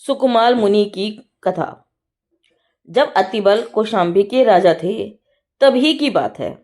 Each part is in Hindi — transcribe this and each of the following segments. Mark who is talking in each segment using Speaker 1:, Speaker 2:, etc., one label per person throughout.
Speaker 1: सुकुमार मुनि की कथा। जब अतिबल कौशाम्बी के राजा थे, तभी की बात है।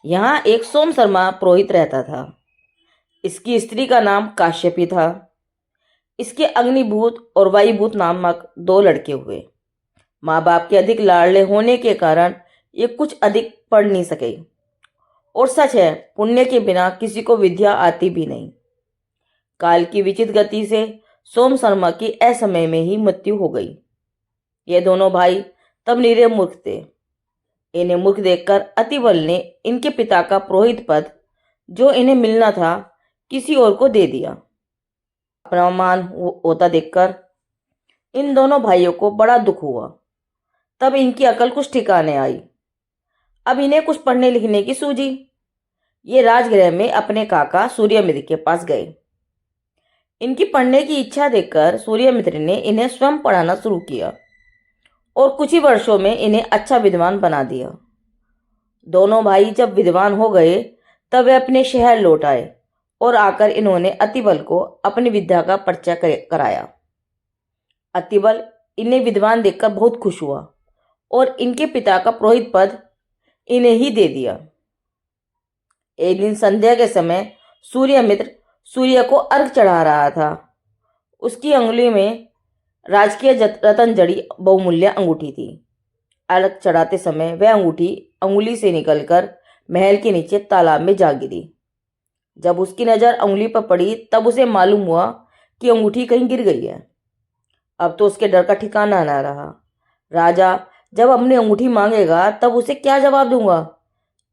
Speaker 1: यहाँ एक सोम शर्मा पुरोहित रहता था। इसकी स्त्री का नाम काश्यपी था। इसके अग्निभूत और वायुभूत नामक दो लड़के हुए। माँ बाप के अधिक लाडले होने के कारण ये कुछ अधिक पढ़ नहीं सके। और सच है, पुण्य के बिना किसी को विद्या आती भी नहीं। काल की विचित्र गति से सोम शर्मा की असमय में ही मृत्यु हो गई। ये दोनों भाई तब निरे मूर्ख थे। इन्हें मूर्ख देखकर अतिबल ने इनके पिता का पुरोहित पद, जो इन्हें मिलना था, किसी और को दे दिया। अपना मान होता देखकर इन दोनों भाइयों को बड़ा दुख हुआ। तब इनकी अकल कुछ ठिकाने आई। अब इन्हें कुछ पढ़ने लिखने की सूझी। ये राजगृह में अपने काका सूर्यमित्र के पास गए। इनकी पढ़ने की इच्छा देखकर सूर्यमित्र ने इन्हें स्वयं पढ़ाना शुरू किया और कुछ ही वर्षों में इन्हें अच्छा विद्वान बना दिया। दोनों भाई जब विद्वान हो गए, तब वे अपने शहर लौट आए और आकर इन्होंने अतिबल को अपनी विद्या का परिचय कराया। अतिबल इन्हें विद्वान देखकर बहुत खुश हुआ और इनके पिता का पुरोहित पद इन्हें ही दे दिया। एक दिन संध्या के समय सूर्यमित्र सूर्य को अर्घ चढ़ा रहा था। उसकी अंगुली में राजकीय रतन जड़ी बहुमूल्य अंगूठी थी। अर्घ चढ़ाते समय वह अंगूठी अंगुली से निकलकर महल के नीचे तालाब में जा गिरी। जब उसकी नज़र अंगुली पर पड़ी, तब उसे मालूम हुआ कि अंगूठी कहीं गिर गई है। अब तो उसके डर का ठिकाना न रहा। राजा जब अपनी अंगूठी मांगेगा, तब उसे क्या जवाब दूंगा,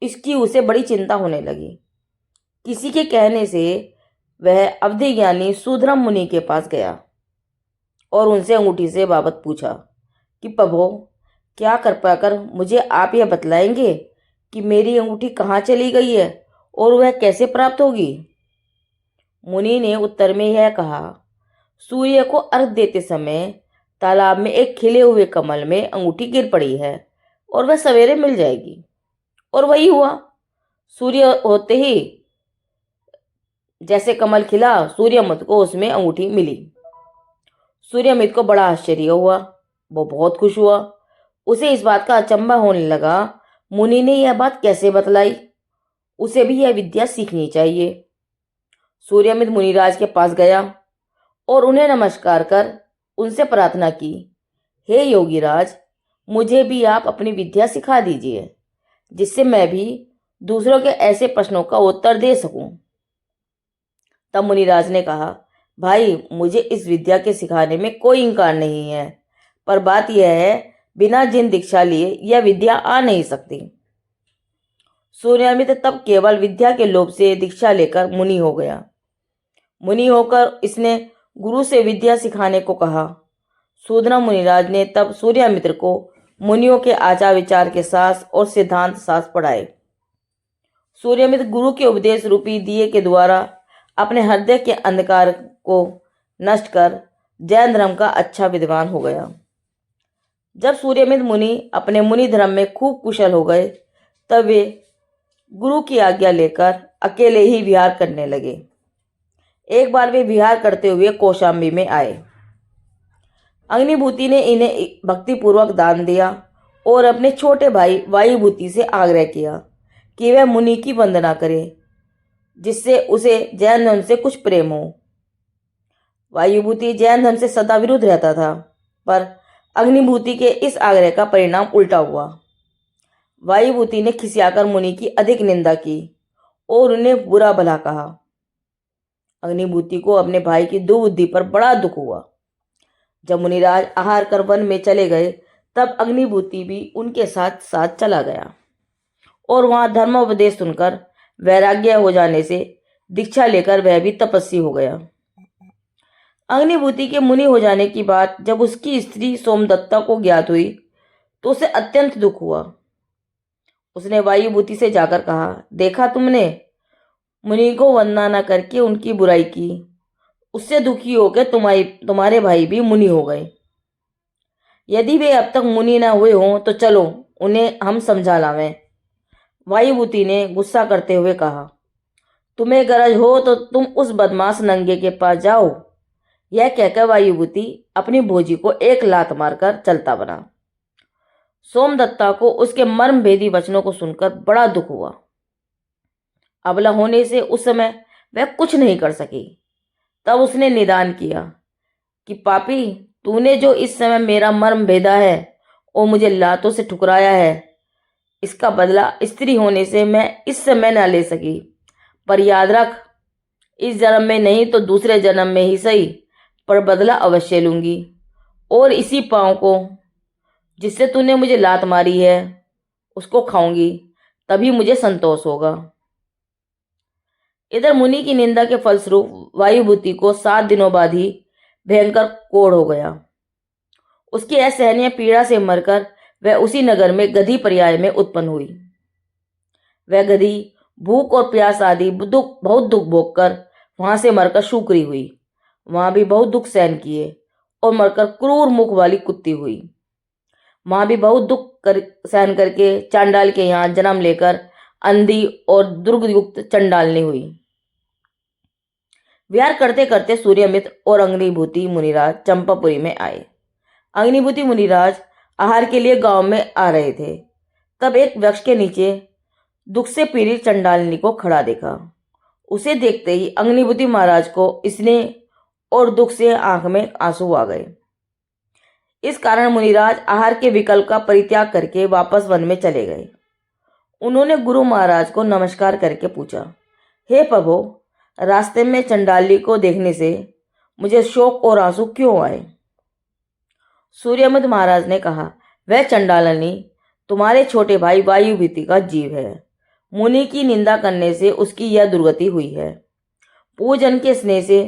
Speaker 1: इसकी उसे बड़ी चिंता होने लगी। किसी के कहने से वह अवधि ज्ञानी सुधर्म मुनि के पास गया और उनसे अंगूठी से बाबत पूछा कि प्रभो, क्या कृपा कर मुझे आप यह बतलाएंगे कि मेरी अंगूठी कहाँ चली गई है और वह कैसे प्राप्त होगी। मुनि ने उत्तर में यह कहा, सूर्य को अर्घ देते समय तालाब में एक खिले हुए कमल में अंगूठी गिर पड़ी है और वह सवेरे मिल जाएगी। और वही हुआ। सूर्य होते ही जैसे कमल खिला, सूर्यमुख को उसमें अंगूठी मिली। सूर्यमित्र को बड़ा आश्चर्य हुआ। वो बहुत खुश हुआ। उसे इस बात का अचंभा होने लगा, मुनि ने यह बात कैसे बतलाई। उसे भी यह विद्या सीखनी चाहिए। सूर्यमित्र मुनिराज के पास गया और उन्हें नमस्कार कर उनसे प्रार्थना की, हे योगीराज, मुझे भी आप अपनी विद्या सिखा दीजिए, जिससे मैं भी दूसरों के ऐसे प्रश्नों का उत्तर दे सकूं। तब मुनिराज ने कहा, भाई, मुझे इस विद्या के सिखाने में कोई इनकार नहीं है, पर बात यह है, बिना जिन दीक्षा लिए यह विद्या आ नहीं सकती। सूर्यमित्र तब केवल विद्या के लोभ से दीक्षा लेकर मुनि हो गया। मुनि होकर इसने गुरु से विद्या सिखाने को कहा। सूद्रम मुनिराज ने तब सूर्यमित्र को मुनियों के आचार विचार के शास्त्र और सिद्धांत शास्त्र पढ़ाए। सूर्यमित्र गुरु के उपदेश रूपी दिए के द्वारा अपने हृदय के अंधकार को नष्ट कर जैन धर्म का अच्छा विद्वान हो गया। जब सूर्यमित्र मुनि अपने मुनि धर्म में खूब कुशल हो गए, तब वे गुरु की आज्ञा लेकर अकेले ही विहार करने लगे। एक बार वे विहार करते हुए कौशाम्बी में आए। अग्निभूति ने इन्हें भक्तिपूर्वक दान दिया और अपने छोटे भाई वायुभूति से आग्रह किया कि वह मुनि की वंदना करे, जिससे उसे जैन धर्म से कुछ प्रेम हो। वायुभूति जैन धर्म से सदा विरुद्ध रहता था, पर अग्निभूति के इस आग्रह का परिणाम उल्टा हुआ। वायुभूति ने खिसियाकर मुनि की अधिक निंदा की और उन्हें बुरा भला कहा। अग्निभूति को अपने भाई की दुर्बुद्धि पर बड़ा दुख हुआ। जब मुनिराज आहार कर वन में चले गए, तब अग्निभूति भी उनके साथ साथ चला गया और वहां धर्मोपदेश सुनकर वैराग्य हो जाने से दीक्षा लेकर वह भी तपस्वी हो गया। अग्निभूति के मुनि हो जाने की बात जब उसकी स्त्री सोमदत्ता को ज्ञात हुई, तो उसे अत्यंत दुख हुआ। उसने वायुभूति से जाकर कहा, देखा तुमने, मुनि को वंदना न करके उनकी बुराई की, उससे दुखी होकर तुम्हारे भाई भी मुनि हो गए। यदि वे अब तक मुनि न हुए हों, तो चलो उन्हें हम समझा लावें। वायुभूति ने गुस्सा करते हुए कहा, तुम्हें गरज हो तो तुम उस बदमाश नंगे के पास जाओ, यह कहकर वायुभूति अपनी भोजी को एक लात मारकर चलता बना। सोमदत्ता को उसके मर्मभेदी वचनों को सुनकर बड़ा दुख हुआ। अबला होने से उस समय वह कुछ नहीं कर सकी। तब उसने निदान किया कि पापी, तूने जो इस समय मेरा मर्म भेदा है और मुझे लातों से ठुकराया है, इसका बदला स्त्री होने से मैं इस समय न ले सकी, पर याद रख, इस जन्म में नहीं तो दूसरे जन्म में ही सही, पर बदला अवश्य लूंगी। और इसी पांव को जिससे तूने मुझे लात मारी है उसको खाऊंगी, तभी मुझे संतोष होगा। इधर मुनि की निंदा के फलस्वरूप वायुभूति को 7 दिनों बाद ही भयंकर कोढ़ हो गया। उसकी असहनीय पीड़ा से मरकर वह उसी नगर में गधी पर्याय में उत्पन्न हुई। वह गधी भूख और प्यास आदि बहुत दुख भोग कर वहां से मरकर शूकरी हुई। वहां भी बहुत दुख सहन किए और मरकर क्रूर मुख वाली कुत्ती हुई। वहां भी बहुत सहन करके चांडाल के यहाँ जन्म लेकर अंधी और दुर्गयुक्त चंडालनी हुई। विहार करते करते सूर्यमित्र और अग्निभूति मुनिराज चंपापुरी में आए। अग्निभूति मुनिराज आहार के लिए गांव में आ रहे थे। तब एक वृक्ष के नीचे दुख से पीड़ित चंडालिनी को खड़ा देखा। उसे देखते ही अग्निभूति महाराज को स्नेह और दुख से आंख में आंसू आ गए। इस कारण मुनिराज आहार के विकल्प का परित्याग करके वापस वन में चले गए। उन्होंने गुरु महाराज को नमस्कार करके पूछा, हे प्रभु, रास्ते में चंडाली को देखने से मुझे शोक और आंसू क्यों आए? सूर्यमित्र महाराज ने कहा, वह चंडालिनी तुम्हारे छोटे भाई वायुभूति का जीव है। मुनि की निंदा करने से उसकी यह दुर्गति हुई है। पूजन के स्नेह से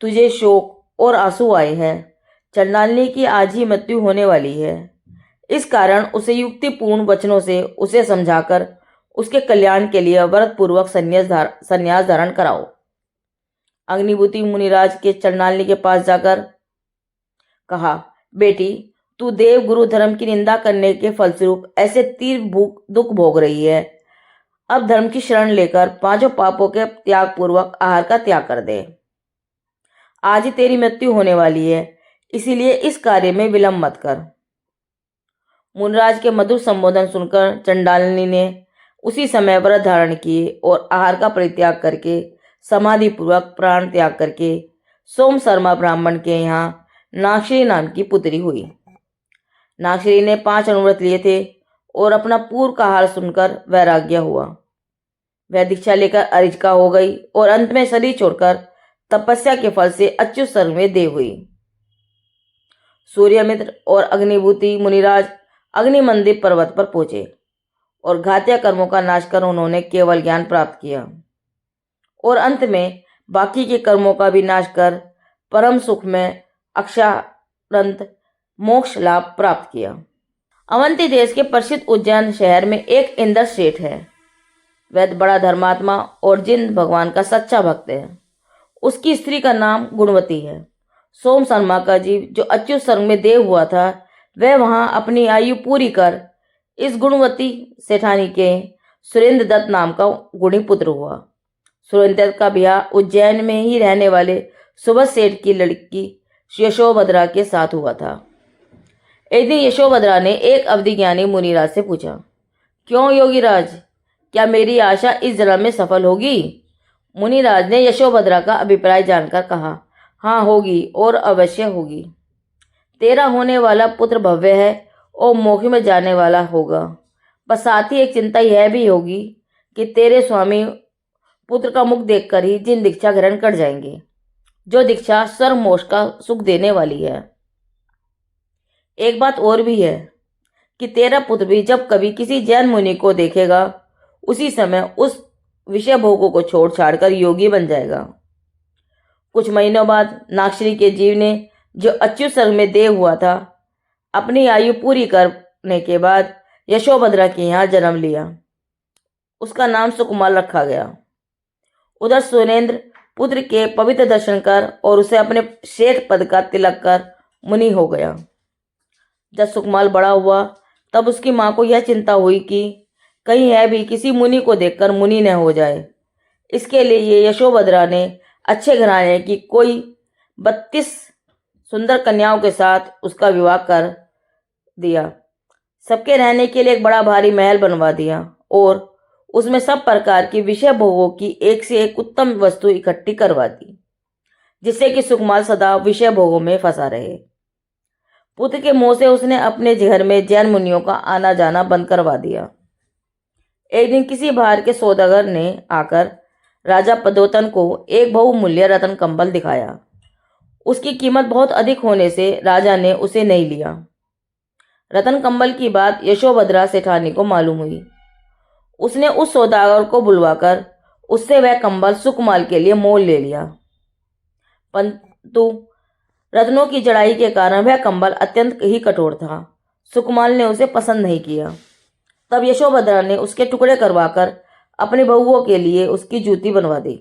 Speaker 1: तुझे शोक और आंसू आए हैं। चंडालिनी की आज ही मृत्यु होने वाली है। इस कारण उसे युक्तिपूर्ण वचनों से उसे समझाकर उसके कल्याण के लिए व्रत पूर्वक संन्यास धारण कराओ। अग्निभूति मुनिराज के चंडालिनी के पास जाकर कहा, बेटी, तू देव गुरु धर्म की निंदा करने के फलस्वरूप ऐसे तीव्र दुख भोग रही है। अब धर्म की शरण लेकर 5 पापों के त्याग पूर्वक आहार का त्याग कर दे। आज ही तेरी मृत्यु होने वाली है, इसीलिए इस कार्य में विलंब मत कर। मुनिराज के मधुर संबोधन सुनकर चंडालिनी ने उसी समय व्रत धारण किए और आहार का परित्याग करके समाधि पूर्वक प्राण त्याग करके सोम शर्मा ब्राह्मण के यहाँ नागश्री नाम की पुत्री हुई। नागश्री ने 5 अनुव्रत लिए थे और अपना पूर्व का हाल सुनकर वैराग्य हुआ। वह दीक्षा लेकर अरिजिका हो गई और अंत में शरीर छोड़कर तपस्या के फल से अच्युत स्वर्ग में देव हुई। सूर्यमित्र और अग्निभूति मुनिराज अग्नि मंदिर पर्वत पर पहुंचे और घातीय कर्मों का नाश कर उन्होंने केवल ज्ञान प्राप्त किया और अंत में बाकी के कर्मों का भी नाश कर परम सुख में अक्षानंत मोक्ष लाभ प्राप्त किया। अवंती देश के प्रसिद्ध उज्जैन शहर में एक इंद्र सेठ है। वह बड़ा धर्मात्मा और जिन भगवान का सच्चा भक्त है। उसकी स्त्री का नाम गुणवती है। सोम शर्मा का जीव जो अच्युत स्वर्ग में देव हुआ था, वह वहां अपनी आयु पूरी कर इस गुणवती सेठानी के सुरेंद्र दत्त नाम का गुणी पुत्र हुआ। सुरेंद्र दत्त का ब्याह उज्जैन में ही रहने वाले सुबह सेठ की लड़की यशोभद्रा के साथ हुआ था। एक दिन यशोभद्रा ने एक अवधि ज्ञानी मुनिराज से पूछा, क्यों योगीराज, क्या मेरी आशा इस जन्म में सफल होगी? मुनिराज ने यशोभद्रा का अभिप्राय जानकर कहा, हाँ होगी और अवश्य होगी। तेरा होने वाला पुत्र भव्य है और मोक्ष में जाने वाला होगा। बस साथ ही एक चिंता यह भी होगी कि तेरे स्वामी पुत्र का मुख देखकर ही जिन दीक्षा ग्रहण कर जाएंगे, जो दीक्षा सर्व मोक्ष का सुख देने वाली है। एक बात और भी है कि तेरा पुत्र भी जब कभी किसी जैन मुनि को देखेगा, उसी समय उस विषय भोगों को छोड़ छाड़कर योगी बन जाएगा। कुछ महीनों बाद नागश्री के जीव ने, जो अच्युत स्वर्ग में देव हुआ था, अपनी आयु पूरी करने के बाद यशोभद्रा के यहाँ जन्म लिया। उसका नाम सुकुमार रखा गया। उधर सुरेंद्र पुत्र के पवित्र दर्शन कर और उसे अपने श्वेत पद का तिलक कर मुनि हो गया। जब सुकुमार बड़ा हुआ तब उसकी माँ को यह चिंता हुई कि कहीं यह भी किसी मुनि को देखकर मुनि न हो जाए। इसके लिए यशोभद्रा ने अच्छे घराने की कोई 32 सुंदर कन्याओं के साथ उसका विवाह कर दिया। सबके रहने के लिए एक बड़ा भारी महल बनवा दिया और उसमें सब प्रकार की विषय भोगों की एक से एक उत्तम वस्तु इकट्ठी करवा दी, जिससे कि सुकुमार सदा विषय भोगों में फंसा रहे। पुत्र के मोह से उसने अपने घर में जैन मुनियों का आना जाना बंद करवा दिया। एक दिन किसी बाहर के सौदागर ने आकर राजा पदोतन को एक बहुमूल्य रत्न कंबल दिखाया। उसकी कीमत बहुत अधिक होने से राजा ने उसे नहीं लिया। रतन कंबल की बात यशोभद्रा सेठानी को मालूम हुई। उसने उस सौदागर को बुलवाकर उससे वह कंबल सुकुमार के लिए मोल ले लिया, परंतु रत्नों की जड़ाई के कारण वह कंबल अत्यंत ही कठोर था। सुकुमार ने उसे पसंद नहीं किया। तब यशोभद्रा ने उसके टुकड़े करवाकर अपने बहुओं के लिए उसकी जूती बनवा दी।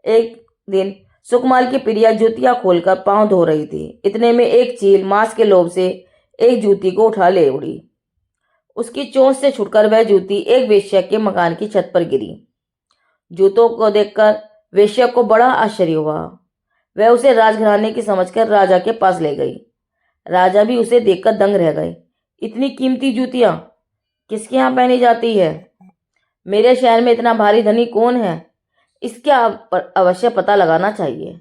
Speaker 1: एक दिन सुकुमार की प्रिया जूतियां खोलकर पांव धो रही थी। इतने में एक चील मांस के लोभ से एक जूती को उठा ले उड़ी। उसकी चोंच से छुटकर वह जूती एक वेश्या के मकान की छत पर गिरी। जूतों को देखकर वेश्या को बड़ा आश्चर्य हुआ। वह उसे राजघराने की समझकर राजा के पास ले गई। राजा भी उसे देखकर दंग रह गए। इतनी कीमती जूतियां किसके यहाँ पहनी जाती है? मेरे शहर में इतना भारी धनी कौन है? इसका अवश्य पता लगाना चाहिए।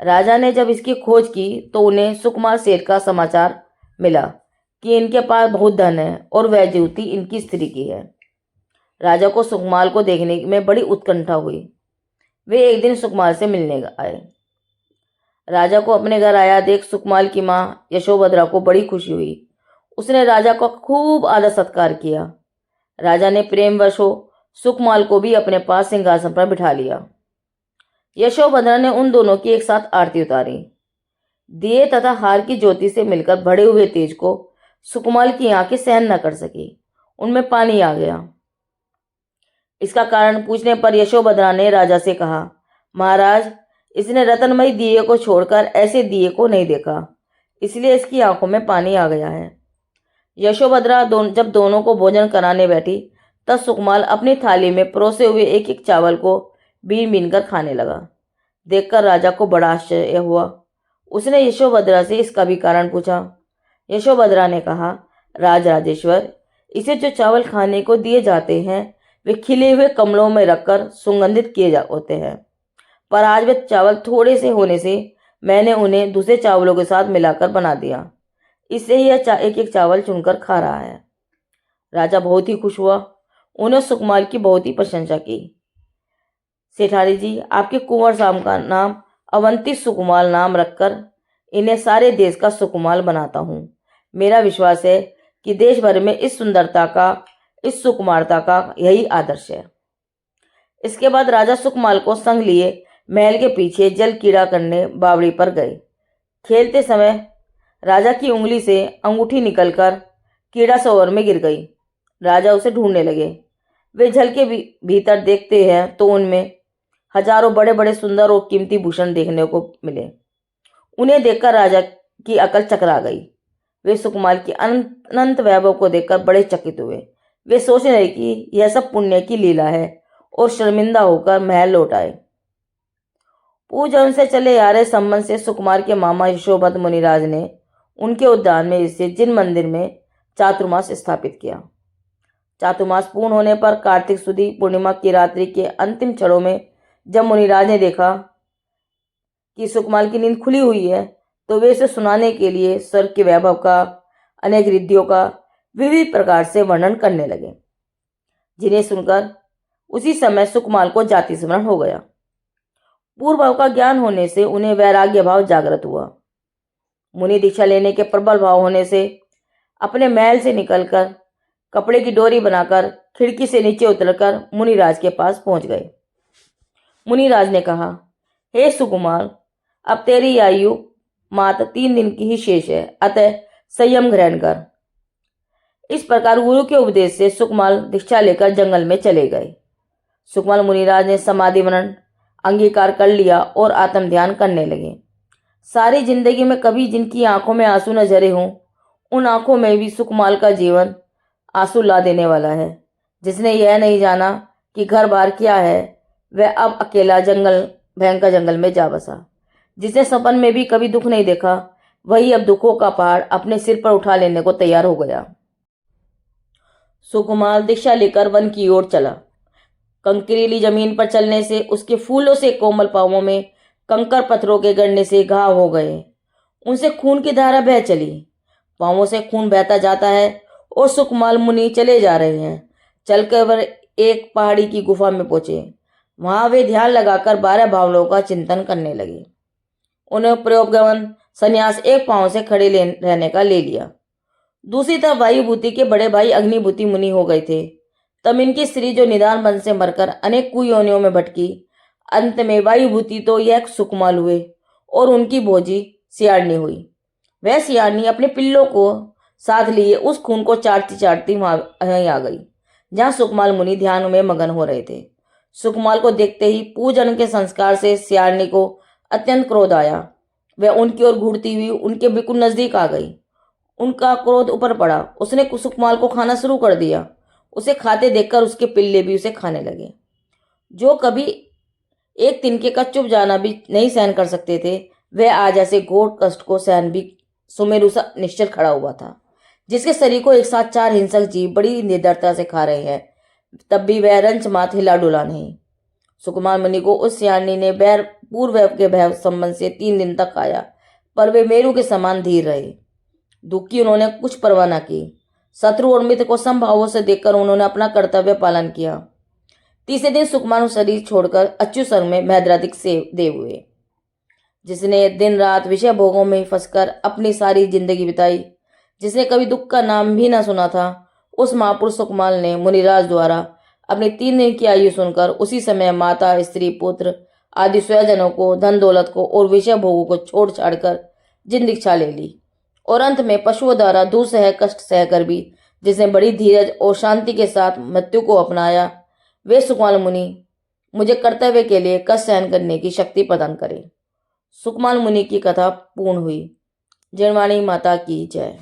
Speaker 1: राजा ने जब इसकी खोज की तो उन्हें सुकुमार सेठ का समाचार मिला कि इनके पास बहुत धन है और वह जूती इनकी स्त्री की है। राजा को सुकुमार को देखने में बड़ी उत्कंठा हुई। वे एक दिन सुकुमार से मिलने आए। राजा को अपने घर आया देख सुकुमार की मां यशोभद्रा को बड़ी खुशी हुई। उसने राजा को खूब आदर सत्कार किया। राजा ने प्रेमवश हो सुकुमार को भी अपने पास सिंहासन पर बिठा लिया। यशोभद्रा ने उन दोनों की एक साथ आरती उतारी। दिए तथा हार की ज्योति से मिलकर बढ़े हुए तेज को सुकुमार की आंखें सहन न कर सकी। उनमें पानी आ गया। इसका कारण पूछने पर यशोभद्रा ने राजा से कहा, महाराज, इसने रतनमयी दिए को छोड़कर ऐसे दिए को नहीं देखा, इसलिए इसकी आंखों में पानी आ गया है। यशोभद्रा जब दोनों को भोजन कराने बैठी तब सुकुमार अपनी थाली में परोसे हुए एक एक चावल को बीन बीन कर खाने लगा। देखकर राजा को बड़ा आश्चर्य हुआ। उसने यशोभद्रा से इसका भी कारण पूछा। यशोभद्रा ने कहा, राजराजेश्वर, इसे जो चावल खाने को दिए जाते हैं वे खिले हुए कमलों में रखकर सुगंधित किए होते हैं, पर आज वे चावल थोड़े से होने से मैंने उन्हें दूसरे चावलों के साथ मिलाकर बना दिया। इससे ही यह एक एक चावल चुनकर खा रहा है। राजा बहुत ही खुश हुआ। उन्हें सुकुमार की बहुत ही प्रशंसा की। सेठानी जी, आपके कुंवर साहब का नाम अवंती सुकुमार नाम रखकर इन्हें सारे देश का सुकुमार बनाता हूँ। मेरा विश्वास है कि देश भर में इस सुंदरता का, इस सुकुमारता का यही आदर्श है। इसके बाद राजा सुकुमार को संग लिए महल के पीछे जल कीड़ा करने बावड़ी पर गए। खेलते समय राजा की उंगली से अंगूठी निकलकर कीड़ा सरोवर में गिर गई। राजा उसे ढूंढने लगे। वे जल के भीतर देखते हैं तो उनमें हजारों बड़े बड़े सुंदर और कीमती भूषण देखने को मिले। उन्हें देखकर राजा की अकल चकरा गई। वे सुकुमार की अनंत वैभव को देखकर बड़े चकित हुए। वे सोच रहे कि यह सब पुण्य की लीला है और शर्मिंदा होकर महल लौट आए। पूजन से चले आ रहे संबंध से सुकुमार के मामा यशोभद्र मुनिराज ने उनके उद्यान में स्थित जिन मंदिर में चातुर्मास स्थापित किया। चातुर्मास पूर्ण होने पर कार्तिक सुदी पूर्णिमा की रात्रि के अंतिम क्षणों में जब मुनिराज ने देखा कि सुकुमार की नींद खुली हुई है तो वे इसे सुनाने के लिए स्वर्ग के वैभव का, अनेक रिद्धियों का विविध प्रकार से वर्णन करने लगे, जिन्हें सुनकर उसी समय सुकुमार को जाति स्मरण हो गया। पूर्व भाव का ज्ञान होने से उन्हें वैराग्य भाव जागृत हुआ। मुनि दीक्षा लेने के प्रबल भाव होने से अपने महल से निकलकर कपड़े की डोरी बनाकर खिड़की से नीचे उतरकर मुनिराज के पास पहुंच गए। मुनिराज ने कहा, हे सुकुमार, अब तेरी आयु मात्र 3 दिन की ही शेष है, अतः संयम ग्रहण कर। इस प्रकार गुरु के उपदेश से सुकुमार दीक्षा लेकर जंगल में चले गए। सुकुमार मुनिराज ने समाधि मनन अंगीकार कर लिया और आत्म ध्यान करने लगे। सारी जिंदगी में कभी जिनकी आंखों में आंसू न झरे हों, उन आंखों में भी सुकुमार का जीवन आंसू ला देने वाला है। जिसने यह नहीं जाना कि घर बार क्या है, वह अब अकेला भयंकर जंगल में जा बसा। जिसने सपन में भी कभी दुख नहीं देखा, वही अब दुखों का पहाड़ अपने सिर पर उठा लेने को तैयार हो गया। सुकुमार दिशा लेकर वन की ओर चला। कंकरीली जमीन पर चलने से उसके फूलों से कोमल पांवों में कंकर पत्थरों के गड़ने से घाव हो गए। उनसे खून की धारा बह चली। पांवों से खून बहता जाता है और सुकुमार मुनि चले जा रहे हैं। चलकर वह एक पहाड़ी की गुफा में पहुंचे। वहां वे ध्यान लगाकर 12 भावनाओं का चिंतन करने लगे। उन्हें प्रयोगवन संन्यास एक पांव से खड़े रहने का ले लिया। दूसरी तरफ वायुभूति के बड़े भाई अग्निभूति मुनि हो गए थे। तब इनकी स्त्री जो निदान बन से मरकर अनेक कुयोनियों में भटकी, अंत में वायुभूति तो यह सुकुमार हुए और उनकी भोजी सियारनी हुई। वह सियारनी अपने पिल्लों को साथ लिए उस खून को चाटती चाटती वहीं आ गई जहां सुकुमार मुनि ध्यान में मगन हो रहे थे। सुकुमार को देखते ही पूजन के संस्कार से सियारनी को अत्यंत क्रोध आया। वह उनकी ओर घूरती हुई उनके बिल्कुल नजदीक आ गई। उनका क्रोध ऊपर पड़ा। उसने सुकुमार को खाना शुरू कर दिया। उसे खाते देखकर उसके पिल्ले भी उसे खाने लगे। जो कभी एक तिनके का चुप जाना भी नहीं सहन कर सकते थे, वह आज ऐसे घोर कष्ट को सहन भी सुमेरु सा निश्चल खड़ा हुआ था, जिसके शरीर को एक साथ 4 हिंसक जीव बड़ी निर्दयता से खा रहे हैं, तब भी वह रंच मात हिला डुला नहीं। सुकुमार मुनि को उस सियारनी ने पूर्व के भय संबंध से 3 दिन तक खाया, पर वे मेरु के समान धीर रहे। दुख की उन्होंने कुछ परवाह न की। शत्रु और मित्र को समभावों से देखकर उन्होंने अपना कर्तव्य पालन किया। तीसरे दिन सुकुमार शरीर छोड़कर अच्यु संग में महद्राधिक से देव हुए। जिसने दिन रात विषय भोगों में फंसकर अपनी सारी जिंदगी बिताई, जिसने कभी दुख का नाम भी न सुना था, उस महापुरुष सुकुमार ने मुनिराज द्वारा अपनी 3 दिन की आयु सुनकर उसी समय माता, स्त्री, पुत्र आदि स्वजनों को, धन दौलत को और विषय भोगों को छोड़ छाड़कर जिन दीक्षा ले ली। और अंत में पशुओं द्वारा दूसह कष्ट सहकर भी जिसने बड़ी धीरज और शांति के साथ मृत्यु को अपनाया, वे सुकुमार मुनि मुझे कर्तव्य के लिए कष्ट सहन करने की शक्ति प्रदान करे। सुकुमार मुनि की कथा पूर्ण हुई। जयवाणी माता की जय।